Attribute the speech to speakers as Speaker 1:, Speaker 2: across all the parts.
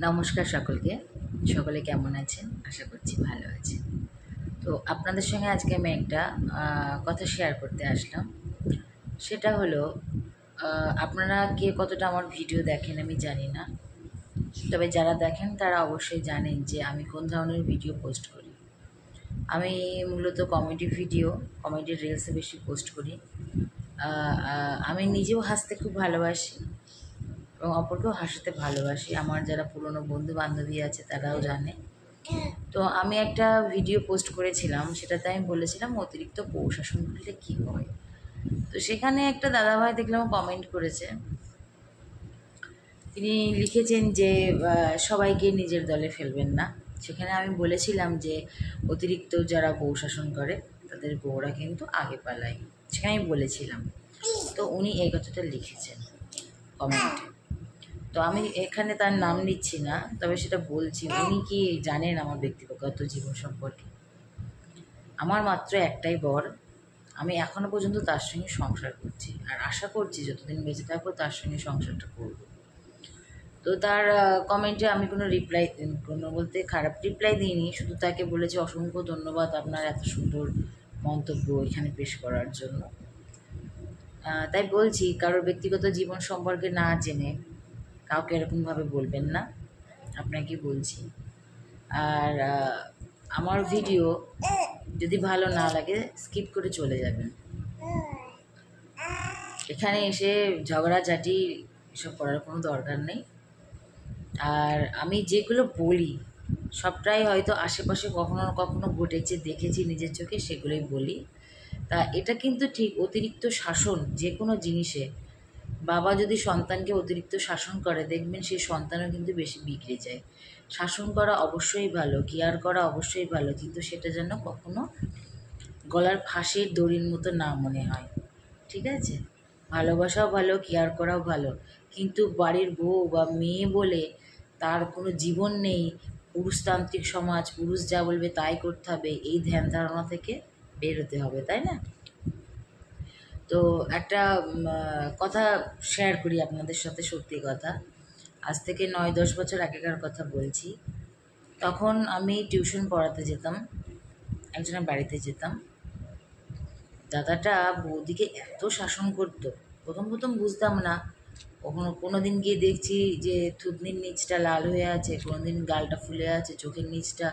Speaker 1: নমস্কার সকলকে। সকলে কেমন আছেন? আশা করছি ভালো আছেন। তো আপনাদের সঙ্গে আজকে আমি একটা কথা শেয়ার করতে আসলাম। সেটা হলো, আপনারা কে কতটা আমার ভিডিও দেখেন আমি জানি না। তবে যারা দেখেন তারা অবশ্যই জানেন যে আমি কোন ধরনের ভিডিও পোস্ট করি। আমি মূলত কমেডি ভিডিও, কমেডি রিলসে বেশি পোস্ট করি। আমি নিজেও হাসতে খুব ভালোবাসি এবং অপরকেও হাসাতে ভালোবাসি। আমার যারা পুরনো বন্ধু বান্ধবী আছে তারাও জানে। তো আমি একটা ভিডিও পোস্ট করেছিলাম, সেটাতে আমি বলেছিলাম অতিরিক্ত প্রশাসন করলে কী হয়। তো সেখানে একটা দাদাভাই দেখলাম কমেন্ট করেছে। তিনি লিখেছেন যে সবাইকে নিজের দলে ফেলবেন না। সেখানে আমি বলেছিলাম যে অতিরিক্ত যারা বউ শাসন করে তাদের বউরা কিন্তু আগে পালায়, সেখানে আমি বলেছিলাম। তো উনি এই কথাটা লিখেছেন কমেন্টে। তো আমি এখানে তার নাম নিচ্ছি না, তবে সেটা বলছি, উনি কি জানেন আমার ব্যক্তিগত জীবন সম্পর্কে? আমার মাত্র একটাই বর। আমি এখনও পর্যন্ত তার সঙ্গে সংসার করছি, আর আশা করছি যতদিন বেঁচে থাকবো তার সঙ্গে সংসারটা করব। তো তার কমেন্টে আমি কোনো বলতে খারাপ রিপ্লাই দিইনি, শুধু তাকে বলেছি অসংখ্য ধন্যবাদ আপনার এত সুন্দর মন্তব্য এখানে পেশ করার জন্য। তাই বলছি, কারোর ব্যক্তিগত জীবন সম্পর্কে না জেনে কাউকে এরকমভাবে বলবেন না, আপনাকে বলছি। আর আমার ভিডিও যদি ভালো না লাগে স্কিপ করে চলে যাবেন। এখানে এসে ঝগড়াঝাটি এসব করার কোনো দরকার নেই। আর আমি যেগুলো বলি সবটাই হয়তো আশেপাশে কখনো না কখনো ঘটেছে, দেখেছি নিজের চোখে, সেগুলোই বলি। তা এটা কিন্তু ঠিক, অতিরিক্ত শাসন যে কোনো জিনিসে, বাবা যদি সন্তানকে অতিরিক্ত শাসন করে দেখবেন সেই সন্তানও কিন্তু বেশি বিগড়ে যায়। শাসন করা অবশ্যই ভালো, কেয়ার করা অবশ্যই ভালো, কিন্তু সেটা যেন কখনো গলার ফাঁসের দড়ির মতো না মনে হয়। ঠিক আছে? ভালোবাসাও ভালো, কেয়ার করাও ভালো, কিন্তু বাড়ির বউ বা মেয়ে বলে তার কোনো জীবন নেই, পুরুষতান্ত্রিক সমাজ, পুরুষ যা বলবে তাই করতে হবে, এই ধ্যান ধারণা থেকে বের হতে হবে, তাই না? তো একটা কথা শেয়ার করি আপনাদের সাথে, সত্যি কথা। আজ থেকে 9-10 বছর আগেকার কথা বলছি। তখন আমি টিউশন পড়াতে যেতাম, একজনের বাড়িতে যেতাম। দাদাটা বৌদিকে এত শাসন করতো, প্রথম প্রথম বুঝতাম না। কোনো দিন গিয়ে দেখছি যে থুতনির নিচটা লাল হয়ে আছে, কোনো দিন গালটা ফুলে আছে, চোখের নিচটা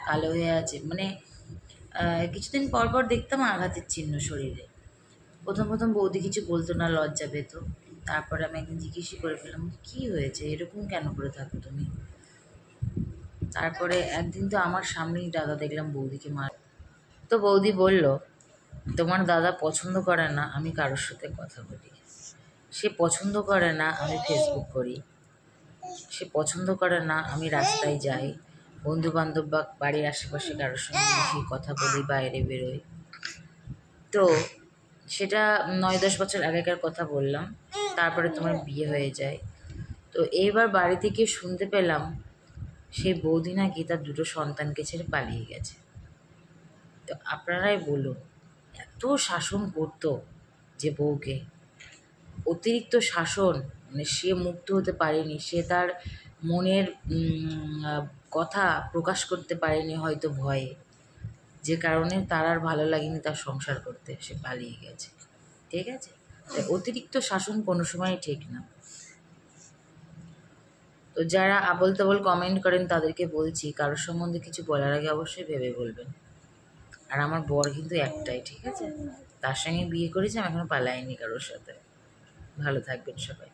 Speaker 1: কালো হয়ে আছে, মানে কিছুদিন পর পর দেখতাম আঘাতের চিহ্ন শরীরে। প্রথম প্রথম বৌদি কিছু বলতো না, লজ্জা পেত। তারপরে আমি একদিন জিজ্ঞেসই করে ফেললাম, কী হয়েছে, এরকম কেন করে থাকো তুমি? তারপরে একদিন তো আমার সামনেই দাদা দেখলাম বৌদিকে মার। তো বৌদি বলল, তোমার দাদা পছন্দ করে না আমি কারোর সাথে কথা বলি, সে পছন্দ করে না আমি ফেসবুক করি, সে পছন্দ করে না আমি রাস্তায় যাই, বন্ধুবান্ধব বা বাড়ির আশেপাশে কারোর সঙ্গে বেশি কথা বলি, বাইরে বেরোই। তো সেটা 9-10 বছর আগেকার কথা বললাম। তারপরে তোমার বিয়ে হয়ে যায়। তো এইবার বাড়ি থেকে শুনতে পেলাম সেই বৌদি নাকি তার 2টো সন্তানকে ছেড়ে পালিয়ে গেছে। তো আপনারাই বলুন, এত শাসন করতো যে বউকে, অতিরিক্ত শাসন, মানে সে মুক্ত হতে পারেনি, সে তার মনের কথা প্রকাশ করতে পারেনি হয়তো ভয়ে, যে কারণে তার আর ভালো লাগেনি তার সংসার করতে, সে পালিয়ে গেছে। ঠিক আছে? তাই অতিরিক্ত শাসন কোনো সময় ঠিক না। তো যারা আবোল তাবোল কমেন্ট করেন তাদেরকে বলছি, কারোর সম্বন্ধে কিছু বলার আগে অবশ্যই ভেবে বলবেন। আর আমার বর কিন্তু একটাই, ঠিক আছে? তার সঙ্গে বিয়ে করেছি, আমি এখনো পালাইনি কারোর সাথে। ভালো থাকবেন সবাই।